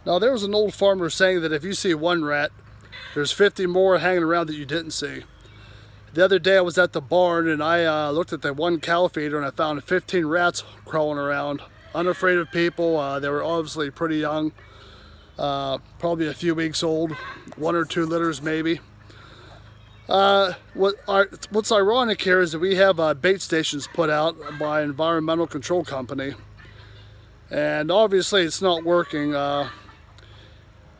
Now there was an old farmer saying that if you see one rat, there's 50 more hanging around that you didn't see. The other day I was at the barn and I looked at the one cow feeder and I found 15 rats crawling around, unafraid of people. They were obviously pretty young, probably a few weeks old, 1 or 2 litters maybe. What's ironic here is that we have bait stations put out by Environmental Control Company, and obviously it's not working.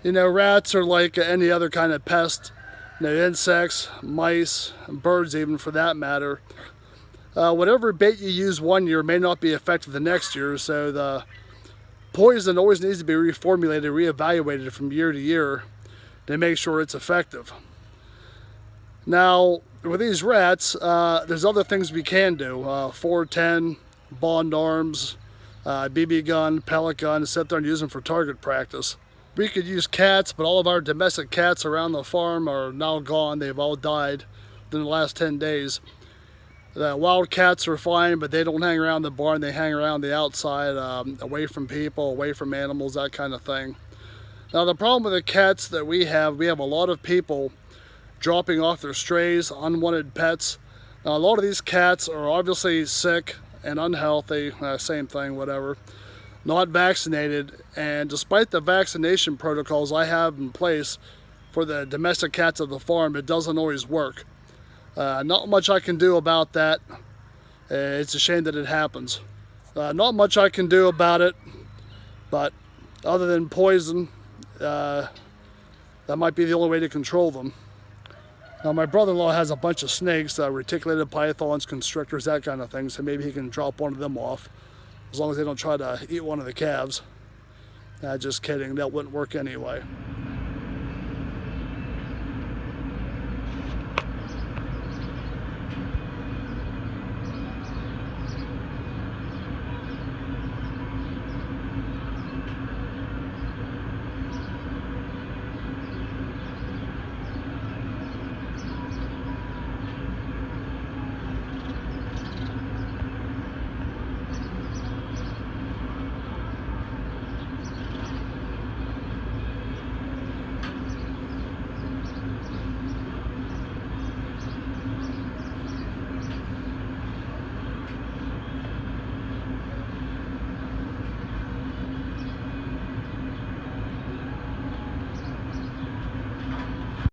You know, rats are like any other kind of pest. You know, insects, mice, and birds even for that matter. Whatever bait you use one year may not be effective the next year, so the poison always needs to be reformulated, reevaluated from year to year to make sure it's effective. Now, with these rats, there's other things we can do. 410, bond arms, BB gun, pellet gun, sit there and use them for target practice. We could use cats, but all of our domestic cats around the farm are now gone. They've all died within the last 10 days. The wild cats are fine, but they don't hang around the barn. They hang around the outside, away from people, away from animals, that kind of thing. Now, the problem with the cats that we have a lot of people dropping off their strays, unwanted pets. Now, a lot of these cats are obviously sick and unhealthy, same thing, whatever, not vaccinated, and despite the vaccination protocols I have in place for the domestic cats of the farm, it doesn't always work. Not much I can do about that. It's a shame that it happens. Not much I can do about it, but other than poison, that might be the only way to control them. Now, my brother-in-law has a bunch of snakes, reticulated pythons, constrictors, that kind of thing, so maybe he can drop one of them off, as long as they don't try to eat one of the calves. Just kidding, that wouldn't work anyway.